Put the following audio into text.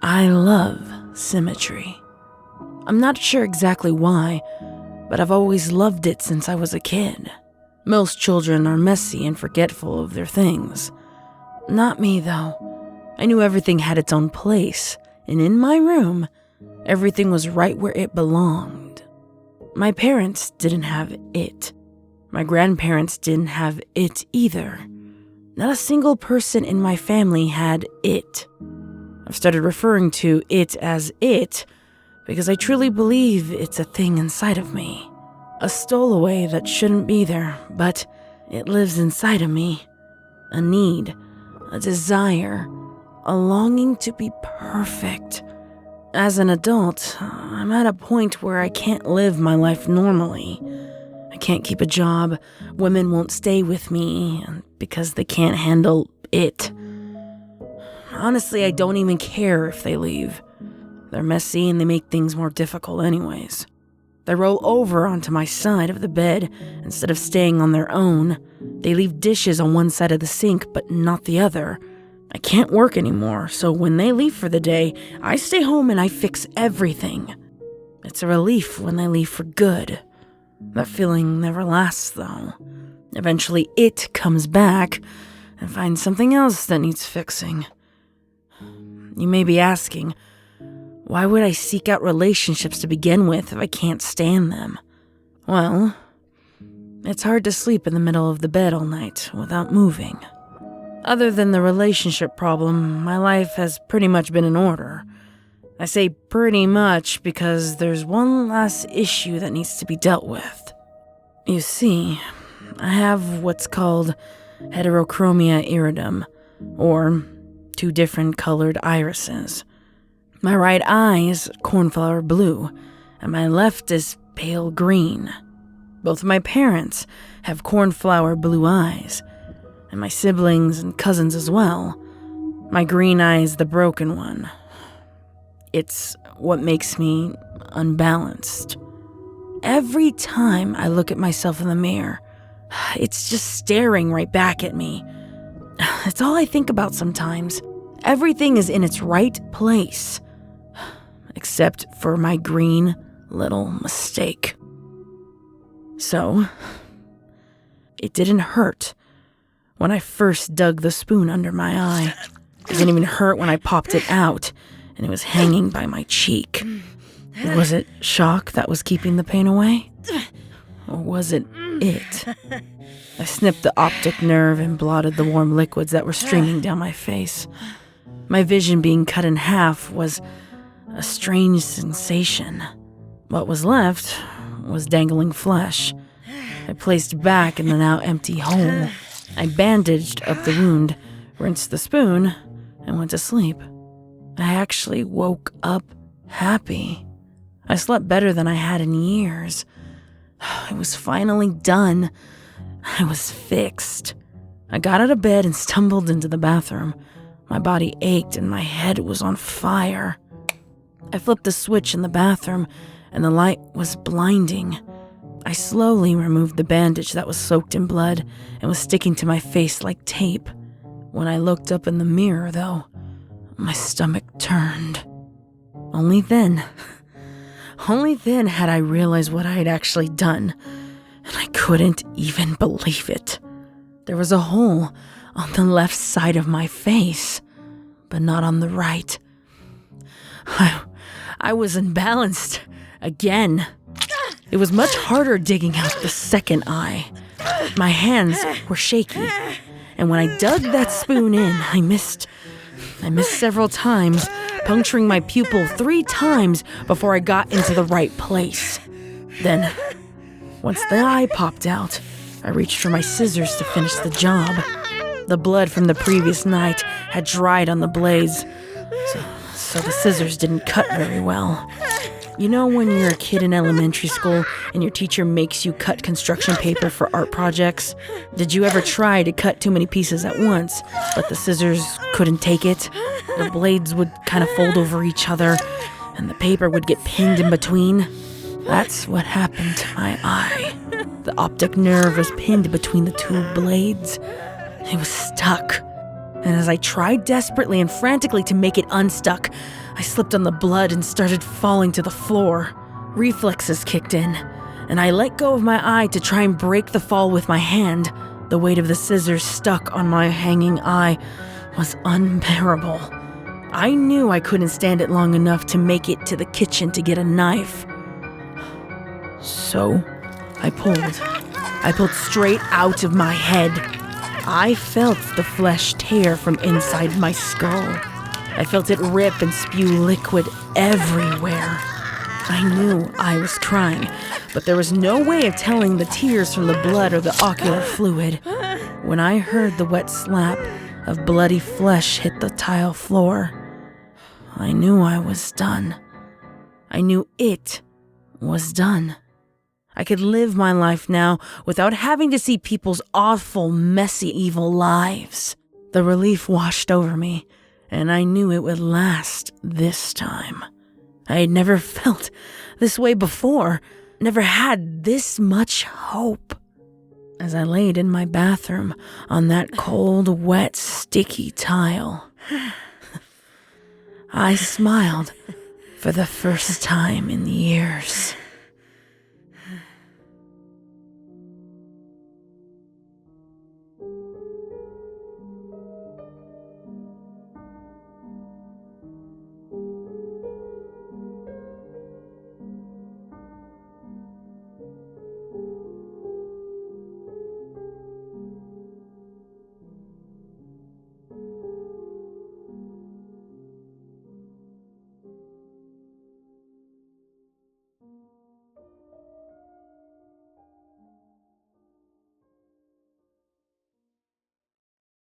I love symmetry. I'm not sure exactly why, but I've always loved it since I was a kid. Most children are messy and forgetful of their things. Not me, though. I knew everything had its own place, and in my room, everything was right where it belonged. My parents didn't have it. My grandparents didn't have it either. Not a single person in my family had it. I've started referring to it as it because I truly believe it's a thing inside of me. A stowaway that shouldn't be there, but it lives inside of me. A need, a desire, a longing to be perfect. As an adult, I'm at a point where I can't live my life normally. I can't keep a job, women won't stay with me because they can't handle it. Honestly, I don't even care if they leave. They're messy and they make things more difficult anyways. They roll over onto my side of the bed instead of staying on their own. They leave dishes on one side of the sink but not the other. I can't work anymore, so when they leave for the day, I stay home and I fix everything. It's a relief when they leave for good. That feeling never lasts, though. Eventually, it comes back and finds something else that needs fixing. You may be asking, why would I seek out relationships to begin with if I can't stand them? Well, it's hard to sleep in the middle of the bed all night without moving. Other than the relationship problem, my life has pretty much been in order. I say pretty much because there's one last issue that needs to be dealt with. You see, I have what's called heterochromia iridum, or 2 different colored irises. My right eye is cornflower blue, and my left is pale green. Both of my parents have cornflower blue eyes, and my siblings and cousins as well. My green eye is the broken one. It's what makes me unbalanced. Every time I look at myself in the mirror, it's just staring right back at me. It's all I think about sometimes. Everything is in its right place, except for my green little mistake. So, it didn't hurt when I first dug the spoon under my eye. It didn't even hurt when I popped it out and it was hanging by my cheek. Was it shock that was keeping the pain away? Or was it? I snipped the optic nerve and blotted the warm liquids that were streaming down my face. My vision being cut in half was a strange sensation. What was left was dangling flesh. I placed back in the now empty hole. I bandaged up the wound, rinsed the spoon, and went to sleep. I actually woke up happy. I slept better than I had in years. It was finally done. I was fixed. I got out of bed and stumbled into the bathroom. My body ached and my head was on fire. I flipped the switch in the bathroom and the light was blinding. I slowly removed the bandage that was soaked in blood and was sticking to my face like tape. When I looked up in the mirror, though, my stomach turned. Only then had I realized what I had actually done, and I couldn't even believe it. There was a hole on the left side of my face, but not on the right. I was unbalanced again. It was much harder digging out the second eye. My hands were shaky, and when I dug that spoon in, I missed several times, puncturing my pupil 3 times before I got into the right place. Then, once the eye popped out, I reached for my scissors to finish the job. The blood from the previous night had dried on the blades, so the scissors didn't cut very well. You know when you're a kid in elementary school and your teacher makes you cut construction paper for art projects? Did you ever try to cut too many pieces at once, but the scissors couldn't take it? The blades would kind of fold over each other, and the paper would get pinned in between. That's what happened to my eye. The optic nerve was pinned between the 2 blades. It was stuck. And as I tried desperately and frantically to make it unstuck, I slipped on the blood and started falling to the floor. Reflexes kicked in, and I let go of my eye to try and break the fall with my hand. The weight of the scissors stuck on my hanging eye was unbearable. I knew I couldn't stand it long enough to make it to the kitchen to get a knife. So, I pulled straight out of my head. I felt the flesh tear from inside my skull. I felt it rip and spew liquid everywhere. I knew I was crying, but there was no way of telling the tears from the blood or the ocular fluid. When I heard the wet slap of bloody flesh hit the tile floor, I knew I was done. I knew it was done. I could live my life now without having to see people's awful, messy, evil lives. The relief washed over me, and I knew it would last this time. I had never felt this way before, never had this much hope. As I laid in my bathroom on that cold, wet, sticky tile, I smiled for the first time in years.